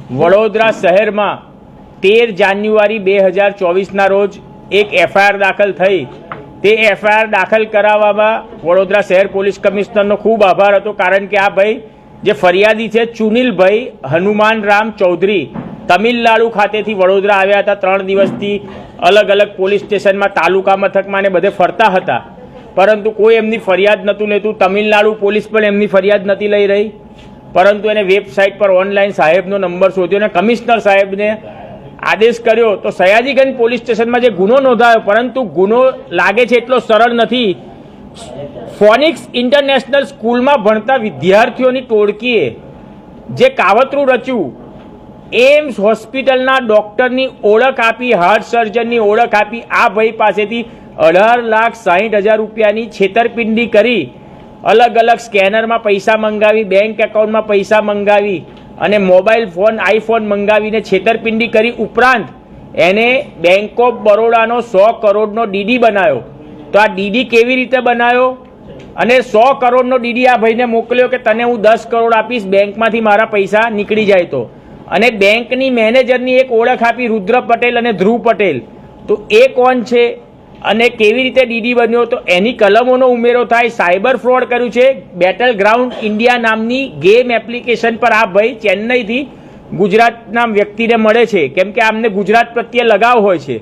વડોદરા શહેરમાં 13 જાન્યુઆરી 2024ના રોજ એક એફઆઈઆર દાખલ થઈ। તે એફઆઈઆર દાખલ કરાવવામાં વડોદરા શહેર પોલીસ કમિશનરનો ખૂબ આભાર હતો, કારણ કે આ ભાઈ જે ફરિયાદી છે ચુનિલભાઈ હનુમાન રામ ચૌધરી તમિલનાડુ ખાતેથી વડોદરા આવ્યા હતા। 3 દિવસથી અલગ અલગ પોલીસ સ્ટેશનમાં, તાલુકા મથકમાં ને બધે ફરતા હતા, પરંતુ કોઈ એમની ફરિયાદ નહોતું લેતું। તમિલનાડુ પોલીસ પણ એમની ફરિયાદ નથી લઈ રહી, પરંતુ એને વેબસાઇટ પર ઓનલાઈન સાહેબનો નંબર શોધ્યો અને કમિશનર સાહેબને આદેશ કર્યો તો સયાજીગંજ પોલીસ સ્ટેશનમાં જે ગુનો નોંધાયો, પરંતુ ગુનો લાગે છે એટલો સરળ નથી। ફોનિક્સ ઇન્ટરનેશનલ સ્કૂલમાં ભણતા વિદ્યાર્થીઓની ટોળકીએ જે કાવતરું રચ્યું, એમ્સ હોસ્પિટલના ડોક્ટરની ઓળખ આપી, હાર્ટ સર્જનની ઓળખ આપી, આ ભાઈ પાસેથી 18,60,000 રૂપિયાની છેતરપિંડી કરી, અલગ અલગ સ્કેનરમાં પૈસા મંગાવી, બેંક એકાઉન્ટમાં પૈસા મંગાવી અને મોબાઈલ ફોન, આઈફોન મંગાવીને છેતરપિંડી કરી। ઉપરાંત એને બેંક ઓફ બરોડાનો 100 કરોડનો ડીડી બનાવ્યો। તો આ ડીડી કેવી રીતે બનાવ્યો અને 100 કરોડનો ડીડી આ ભાઈને મોકલ્યો કે તને હું 10 કરોડ આપીશ, બેંકમાંથી મારા પૈસા નીકળી જાય તો। અને બેંકની મેનેજરની એક ઓળખ આપી, રુદ્ર પટેલ અને ધ્રુવ પટેલ। તો એ કોણ છે અને કેવી રીતે ડીડી બન્યો, તો એની કલમોનો ઉમેરો થાય। સાયબર ફ્રોડ કર્યું છે। બેટલ ગ્રાઉન્ડ ઇન્ડિયા નામની ગેમ એપ્લિકેશન પર આ ભાઈ ચેન્નઈથી ગુજરાતના વ્યક્તિને મળે છે, કેમ કે આમને ગુજરાત પ્રત્યે લગાવ હોય છે।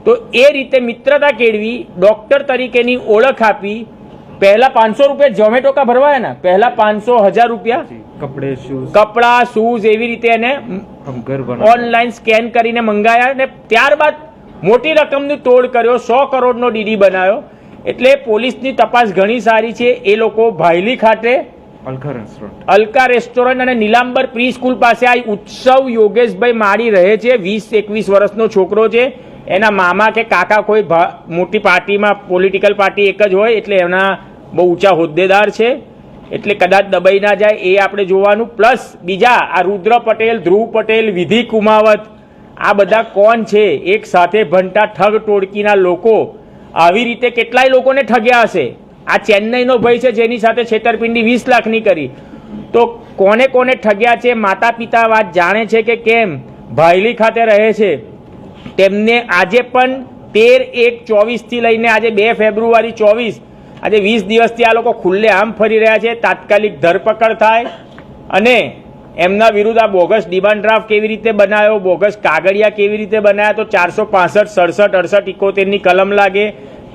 તો એ રીતે મિત્રતા કેળવી, ડોક્ટર તરીકેની ઓળખ આપી। પહેલા 500 રૂપિયા ઝોમેટો કા ભરવાયા ને, પહેલા 500,000 રૂપિયા કપડા, શૂઝ એવી રીતે એને ઓનલાઈન સ્કેન કરીને મંગાયા અને ત્યારબાદ મોટી રકમની તોડ કર્યો, 100 કરોડનો ડીડી બનાવ્યો। એટલે પોલીસની તપાસ ઘણી સારી છે। એ લોકો ભાયલી ખાતે અલકા રેસ્ટોરન્ટ અને નીલાંબર પ્રી સ્કૂલ પાસે આ ઉત્સવ યોગેશભાઈ માળી રહે છે। 20-21 વર્ષનો છોકરો છે। એના મામા કે કાકા કોઈ મોટી પાર્ટીમાં, પોલિટિકલ પાર્ટી એક જ હોય, એટલે એના બહુ ઊંચા હોદ્દેદાર છે, એટલે કદાચ દબાઈ ના જાય એ આપણે જોવાનું। પ્લસ બીજા આ રુદ્ર પટેલ, ધ્રુવ પટેલ, વિધિ કુમાવત, આ બધા કોણ છે? એક સાથે ભણતા ઠગ ટોળકીના લોકો આવી રીતે કેટલાય લોકોને ઠગ્યા હશે। આ ચેન્નઈનો ભાઈ છે જેની સાથે છેતરપિંડી 20 લાખની કરી। તો કોને કોને ઠગ્યા છે, માતા પિતા વાત જાણે છે કે કેમ? ભાયલી ખાતે રહે છે, તેમને આજે પણ 13/1/24 થી લઈને આજે 2 ફેબ્રુઆરી 24, આજે 20 દિવસથી આ લોકો ખુલ્લે આમ ફરી રહ્યા છે। તાત્કાલિક ધરપકડ થાય અને એમના વિરુદ્ધ આ બોગસ ડિમાન્ડ ડ્રાફ્ટ કેવી રીતે બનાવ્યો, બોગસ કાગળિયા કેવી રીતે બનાવ્યા, તો 465, 67, 68, 71ની કલમ લાગે,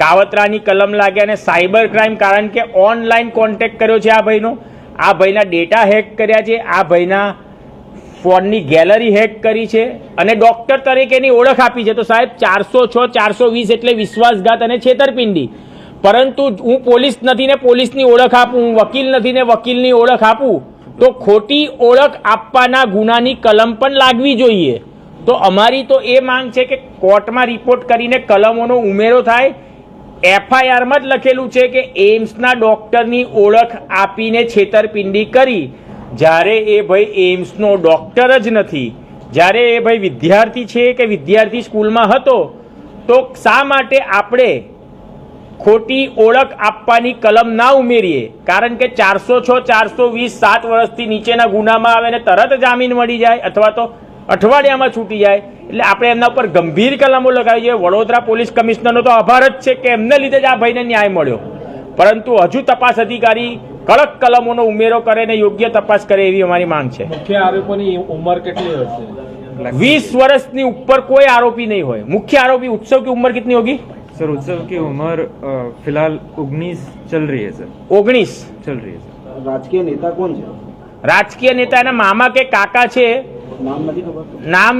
કાવતરાની કલમ લાગે અને સાયબર ક્રાઇમ, કારણ કે ઓનલાઈન કોન્ટેક્ટ કર્યો છે આ ભાઈનો, આ ભાઈના ડેટા હેક કર્યા છે, આ ભાઈના ફોનની ગેલેરી હેક કરી છે અને ડોક્ટર તરીકેની ઓળખ આપી છે। તો સાહેબ 406, 420 એટલે વિશ્વાસઘાત અને છેતરપિંડી। પરંતુ હું પોલીસ નથી ને પોલીસની ઓળખ આપું, હું વકીલ નથી ને વકીલની ઓળખ આપું, તો ખોટી ઓળખ આપવાના ગુનાની કલમ પણ લાગવી જોઈએ। તો અમારી તો એ માંગ છે કે કોર્ટમાં રિપોર્ટ કરીને કલમોનો ઉમેરો થાય। એફઆઈઆરમાં જ લખેલું છે કે એમ્સના ડોક્ટરની ઓળખ આપીને છેતરપિંડી કરી। જ્યારે એ ભાઈ એમ્સનો ડોક્ટર જ નથી, જ્યારે એ ભાઈ વિદ્યાર્થી છે કે વિદ્યાર્થી સ્કૂલમાં હતો, તો શા માટે આપણે ખોટી ઓળખ આપવાની કલમ ના ઉમેરીએ? કારણ કે 406, 420 7 વર્ષથી નીચેના ગુનામાં આવે ને તરત જામીન મળી જાય અથવા તો અઠવાડિયામાં છૂટી જાય। એટલે આપણે એમના ઉપર ગંભીર કલમો લગાવી જોઈએ। વડોદરા પોલીસ કમિશનરનો તો આભાર જ છે કે એમને લીધે જ આ ભાઈને ન્યાય મળ્યો, પરંતુ હજુ તપાસ અધિકારી કડક કલમોનો ઉમેરો કરે ને યોગ્ય તપાસ કરે એવી અમારી માંગ છે। મુખ્ય આરોપીની ઉંમર કેટલી હશે? 20 વર્ષની ઉપર કોઈ આરોપી નહીં હોય। મુખ્ય आरोपी उत्सव की उम्र कितनी होगी सर? उत्सव की उम्र फिलहाल 19 चल रही है सर। 19 चल रही है सर। राजकीय नेता कौन है? રાજકીય નેતા એના મામા કે કાકા છે, नाम नहीं खबर? નામ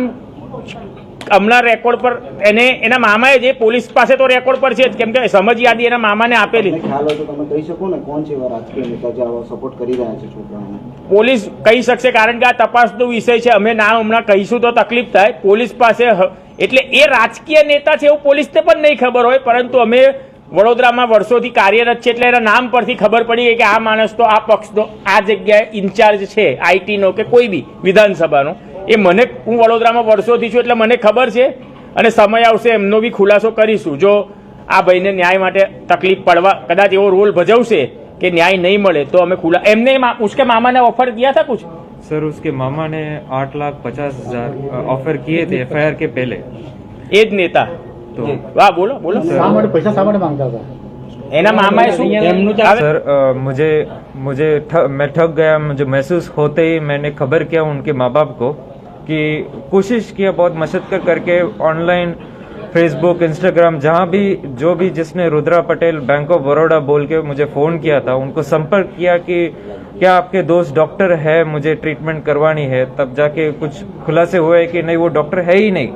હમણાં રેકોર્ડ પર એને એના મામાએ જે પોલીસ પાસે તો રેકોર્ડ પર છે જ, કેમ કે સમજ યાદી એના મામાને આપેલી। ખ્યાલ હોય તો તમે કહી શકો ને કોણ છે એવા રાજકીય નેતા જે આવા સપોર્ટ કરી રહ્યા છે છોકરાઓને? પોલીસ કહી શકશે, કારણ કે આ તપાસનો વિષય છે। અમે નામ હમણાં કહીશું તો તકલીફ થાય। પોલીસ પાસે એટલે એ રાજકીય નેતા છે એવું પોલીસને પણ નહીં ખબર હોય, પરંતુ અમે વડોદરામાં વર્ષોથી કાર્યરત છે એટલે એના નામ પરથી ખબર પડી ગઈ કે આ માણસ તો આ પક્ષનો આ જગ્યાએ ઇન્ચાર્જ છે, આઈટીનો કે કોઈ બી વિધાનસભાનો। એ મને, હું વડોદરામાં વર્ષોથી છું એટલે મને ખબર છે અને સમય આવશે એમનો બી ખુલાસો કરીશું। જો આ ભાઈને ન્યાય માટે તકલીફ પડવા કદાચ એવો રોલ ભજવશે कि न्याय नहीं મળે तो हमें खुला एमने उसके मामा ने ऑफर किया था कुछ सर उसके मामा ने 8,50,000 ऑफर किए थे एफआईआर के पहले। એ જ નેતા तो વાહ બોલો બોલો પૈસા શા માટે માંગતા હતા? એના મામાએ શું હવે सर मैं ठग गया। मुझे महसूस होते ही मैंने खबर किया उनके माँ बाप को कि कोशिश किया बहुत मशक्कत करके ऑनलाइन फेसबुक इंस्टाग्राम जहाँ भी जो भी जिसने रुद्रा पटेल बैंक ऑफ बड़ौदा बोल के मुझे फ़ोन किया था उनको संपर्क किया कि क्या आपके दोस्त डॉक्टर है, मुझे ट्रीटमेंट करवानी है। तब जाके कुछ खुलासे हुए कि नहीं वो डॉक्टर है ही नहीं।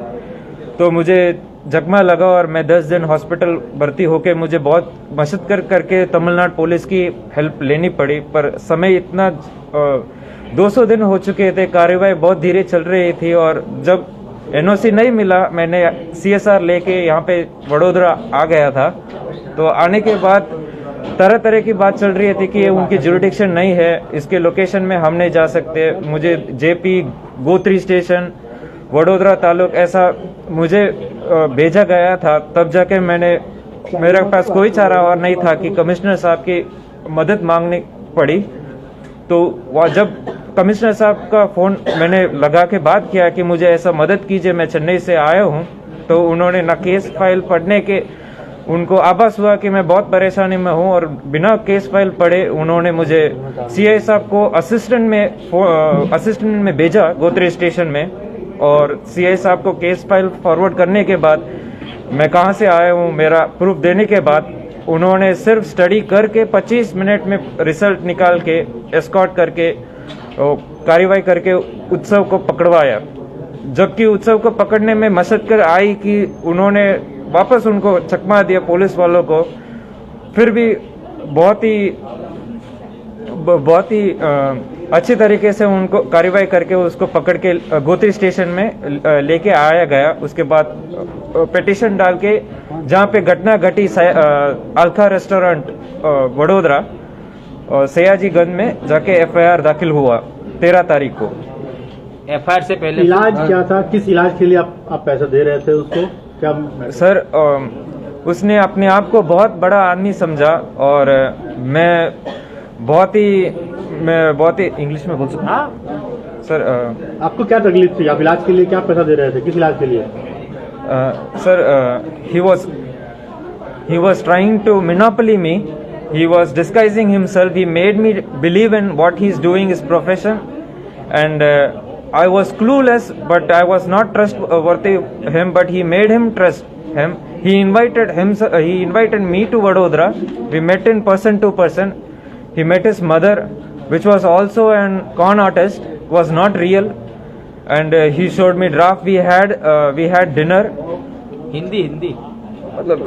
तो मुझे जख्मा लगा और मैं 10 दिन हॉस्पिटल भर्ती होके मुझे बहुत मशक्कत करके तमिलनाडु पुलिस की हेल्प लेनी पड़ी। पर समय इतना 200 दिन हो चुके थे, कार्यवाही बहुत धीरे चल रही थी और जब एनओसी नहीं मिला मैंने सीएसआर लेके यहाँ पे वडोदरा आ गया था। तो आने के बाद तरह तरह की बात चल रही थी कि ये उनकी जुरिडिक्शन नहीं है, इसके लोकेशन में हम नहीं जा सकते। मुझे जेपी गोत्री स्टेशन वडोदरा तालुक ऐसा मुझे भेजा गया था। तब जाके मेरे पास कोई चारा और नहीं था कि कमिश्नर साहब की मदद मांगनी पड़ी। तो वह जब कमिश्नर साहब का फ़ोन मैंने लगा के बात किया कि मुझे ऐसा मदद कीजिए, मैं चेन्नई से आया हूँ, तो उन्होंने ना केस फाइल पढ़ने के उनको आभास हुआ कि मैं बहुत परेशानी में हूँ और बिना केस फाइल पढ़े उन्होंने मुझे सीआई साहब को असिस्टेंट में भेजा गोत्री स्टेशन में। और सीआई साहब को केस फाइल फॉरवर्ड करने के बाद मैं कहाँ से आया हूँ मेरा प्रूफ देने के बाद उन्होंने सिर्फ स्टडी करके 25 मिनट में रिजल्ट निकाल के एस्कॉर्ट करके कार्रवाई करके उत्सव को पकड़वाया। जबकि उत्सव को पकड़ने में मशक्कत आई कि उन्होंने वापस उनको चकमा दिया पुलिस वालों को। फिर भी बहुत ही अच्छी तरीके से उनको कार्रवाई करके उसको पकड़ के गोत्री स्टेशन में लेके आया गया। उसके बाद पिटीशन डाल के जहाँ पे घटना घटी अलका रेस्टोरेंट वडोदरा और सयाजीगंज में जाके एफआईआर दाखिल हुआ 13 तारीख को। एफआईआर से पहले इलाज क्या था? किस इलाज के लिए आप पैसा दे रहे थे उसको? क्या सर उसने अपने आप को बहुत बड़ा आदमी समझा और मैं बहुत ही इंग्लिश में बोल सकता हूँ सर। आपको क्या तकलीफ थी? आप इलाज के लिए क्या पैसा दे रहे थे? किस इलाज के लिए? Sir he was trying to monopoly me. He was disguising himself. He made me believe in what he's doing his profession, and I was clueless, but I was not trustworthy him. But he made him trust him. He invited me to Vadodara. We met in person to person. He met his mother, which was also an con artist, was not real, and he showed me draft. We had dinner. Hindi मतलब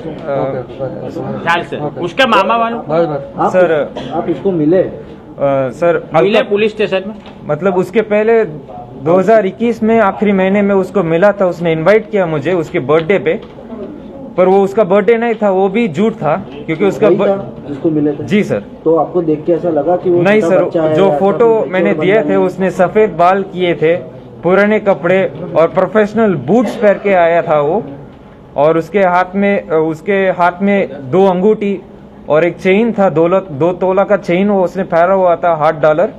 ख्याल से उसका मामा वालों sir आप इसको मिले? Sir मिले police station में। मतलब उसके पहले 2021 में आखिरी महीने में उसको मिला था। उसने इनवाइट किया मुझे उसके बर्थडे पे, पर वो उसका बर्थडे नहीं था, वो भी झूठ था क्योंकि उसका इसको मिले थे? जी सर। तो आपको देख के ऐसा लगा कि वो नहीं छोटा सर, बच्चा है जो या फोटो कोई मैंने बंदा दिए थे नहीं? उसने सफेद बाल किए थे, पुराने कपड़े और प्रोफेशनल बूट्स पहन के आया था वो। और उसके हाथ में 2 अंगूठी और एक चेन था, 2 तोला का चेन वो उसने पहना हुआ था, $8।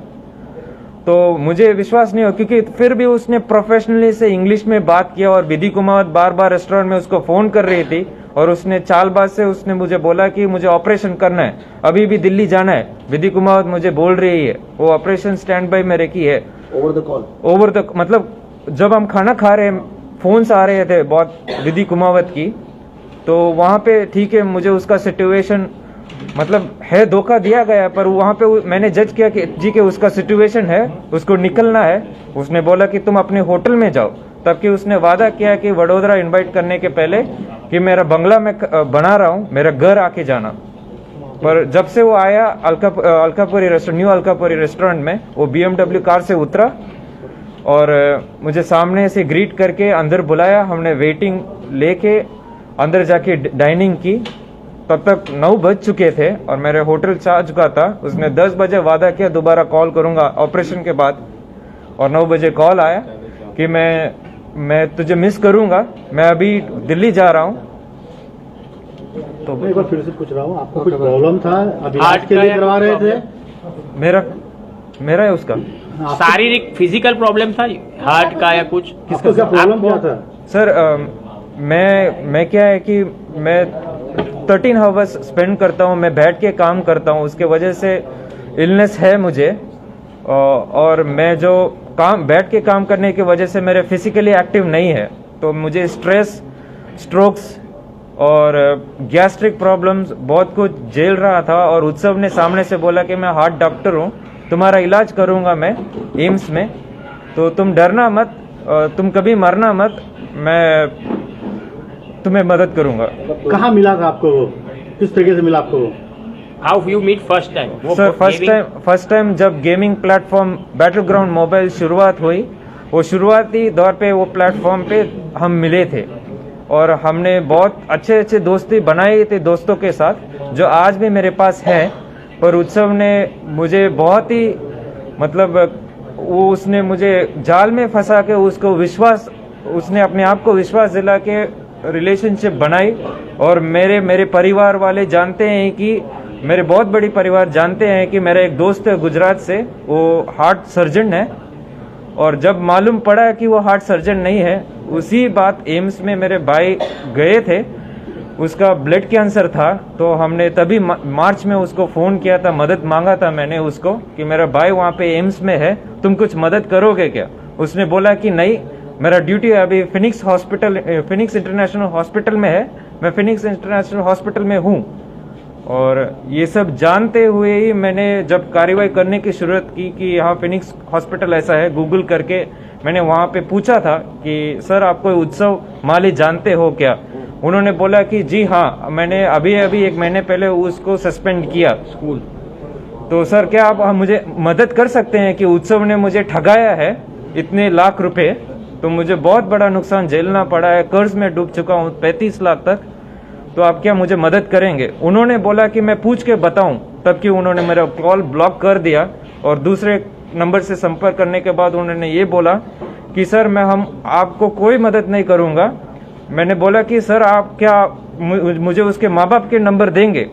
तो मुझे विश्वास नहीं हो क्योंकि फिर भी उसने प्रोफेशनली से इंग्लिश में बात किया और विधि कुमार बार रेस्टोरेंट में उसको फोन कर रही थी और उसने चालबाज से उसने मुझे बोला कि मुझे ऑपरेशन करना है, अभी भी दिल्ली जाना है। विधि कुमार मुझे बोल रही है वो ऑपरेशन स्टैंड बाय में रखी है। ओवर द मतलब जब हम खाना खा रहे हैं फोन्स आ रहे थे बहुत विधि कुमावत की, तो वहाँ पे ठीक है मुझे उसका सिचुएशन मतलब है धोखा दिया गया, पर वहाँ पे मैंने जज किया कि जी के उसका सिचुएशन है, उसको निकलना है। उसने बोला कि तुम अपने होटल में जाओ, तब कि उसने वादा किया कि वडोदरा इनवाइट करने के पहले कि मेरा बंगला में बना रहा हूँ, मेरा घर आके जाना। पर जब से वो आया न्यू अलकापुरी रेस्टोरेंट में, वो BMW कार से उतरा और मुझे सामने से ग्रीट करके अंदर बुलाया। हमने वेटिंग लेके अंदर जाके डाइनिंग की। तब तक 9 बज चुके थे और मेरे होटल जा चुका था। उसने 10 बजे वादा किया दोबारा कॉल करूंगा ऑपरेशन के बाद, और 9 बजे कॉल आया कि मैं तुझे मिस करूंगा, मैं अभी दिल्ली जा रहा हूं। तो मैं एक बार फिर से पूछ रहा हूँ, आपको कुछ प्रॉब्लम था? अभी इलाज के लिए करवा रहे थे? मेरा मेरा है उसका। शारीरिक फिजिकल प्रॉब्लम था हार्ट का या कुछ? आपको क्या प्रॉब्लम क्या था? सर मैं क्या है कि मैं 13 आवर्स स्पेंड करता हूँ, मैं बैठ के काम करता हूँ, उसके वजह से इलनेस है मुझे। और मैं जो काम बैठ के काम करने की वजह से मेरे फिजिकली एक्टिव नहीं है, तो मुझे स्ट्रेस, स्ट्रोक्स और गैस्ट्रिक प्रॉब्लम्स बहुत कुछ झेल रहा था। और उत्सव ने सामने से बोला कि मैं हार्ट डॉक्टर हूँ, तुम्हारा इलाज करूँगा मैं एम्स में, तो तुम डरना मत, तुम कभी मरना मत, मैं तुम्हें मदद करूँगा। कहाँ मिला था आपको वो? किस तरीके से मिला आपको वो? How you meet first time? Sir first time जब gaming platform Battle Ground Mobile शुरुआत हुई, वो शुरुआती दौर पे वो प्लेटफॉर्म पे हम मिले थे और हमने बहुत अच्छे दोस्ती बनाई थी दोस्तों के साथ, जो आज भी मेरे पास है। पर उत्सव ने मुझे बहुत ही उसने मुझे जाल में फंसा के उसने अपने आप को विश्वास दिला के रिलेशनशिप बनाई। और मेरे परिवार वाले जानते हैं कि मेरे बहुत बड़ी परिवार जानते हैं कि मेरा एक दोस्त है गुजरात से, वो हार्ट सर्जन है। और जब मालूम पड़ा कि वो हार्ट सर्जन नहीं है, उसी बात एम्स में मेरे भाई गए थे, उसका ब्लड कैंसर था, तो हमने तभी मार्च में उसको फ़ोन किया था, मदद मांगा था मैंने उसको कि मेरा भाई वहाँ पे एम्स में है, तुम कुछ मदद करोगे क्या? उसने बोला कि नहीं, मेरा ड्यूटी अभी फिनिक्स इंटरनेशनल हॉस्पिटल में है, मैं फिनिक्स इंटरनेशनल हॉस्पिटल में हूँ। और ये सब जानते हुए ही मैंने जब कार्रवाई करने की शुरुआत की कि यहाँ फिनिक्स हॉस्पिटल ऐसा है, गूगल करके मैंने वहाँ पे पूछा था कि सर आप कोई उत्सव माली जानते हो क्या? उन्होंने बोला कि जी हाँ, मैंने अभी 1 महीने पहले उसको सस्पेंड किया स्कूल। तो सर क्या आप मुझे मदद कर सकते हैं कि उत्सव ने मुझे ठगाया है इतने लाख रुपए, तो मुझे बहुत बड़ा नुकसान झेलना पड़ा है, कर्ज में डूब चुका हूँ 35 लाख तक, तो आप क्या मुझे मदद करेंगे? उन्होंने बोला कि मैं पूछ के बताऊं, तब कि उन्होंने मेरा कॉल ब्लॉक कर दिया। और दूसरे नंबर से संपर्क करने के बाद उन्होंने ये बोला कि सर हम आपको कोई मदद नहीं करूंगा। मैंने बोला कि सर आप क्या मुझे उसके माँ बाप के नंबर देंगे?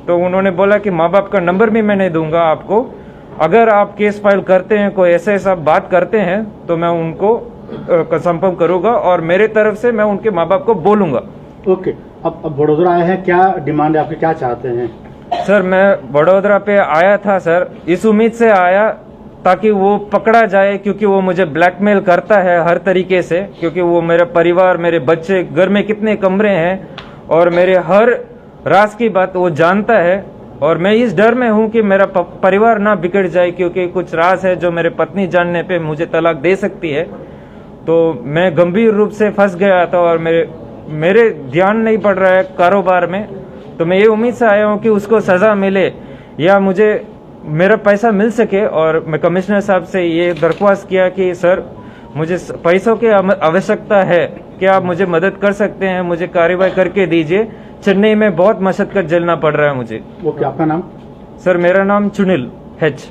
तो उन्होंने बोला कि माँ बाप का नंबर भी मैं नहीं दूंगा आपको, अगर आप केस फाइल करते हैं, कोई ऐसा बात करते हैं, तो मैं उनको संपर्क करूंगा और मेरे तरफ से मैं उनके माँ बाप को बोलूंगा। ओके, अब वडोदरा आए हैं, क्या डिमांड है आपकी, क्या चाहते हैं? सर मैं वडोदरा पे आया था सर, इस उम्मीद से आया ताकि वो पकड़ा जाए, क्योंकि वो मुझे ब्लैकमेल करता है हर तरीके से, क्योंकि वो मेरा परिवार, मेरे बच्चे, घर में कितने कमरे हैं और मेरे हर राज की बात वो जानता है। और मैं इस डर में हूँ कि मेरा परिवार ना बिगड़ जाए, क्योंकि कुछ राज है जो मेरे पत्नी जानने पे मुझे तलाक दे सकती है। तो मैं गंभीर रूप से फंस गया था और मेरे ध्यान नहीं पड़ रहा है कारोबार में। तो मैं ये उम्मीद से आया हूँ कि उसको सज़ा मिले या मुझे मेरा पैसा मिल सके। और मैं कमिश्नर साहब से ये दरख्वास्त किया कि सर मुझे पैसों की आवश्यकता है, क्या आप मुझे मदद कर सकते हैं, मुझे कार्रवाई करके दीजिए। चेन्नई में बहुत मशक्कत झेलना पड़ रहा है मुझे। ओके, आपका नाम? सर मेरा नाम चुनिल H।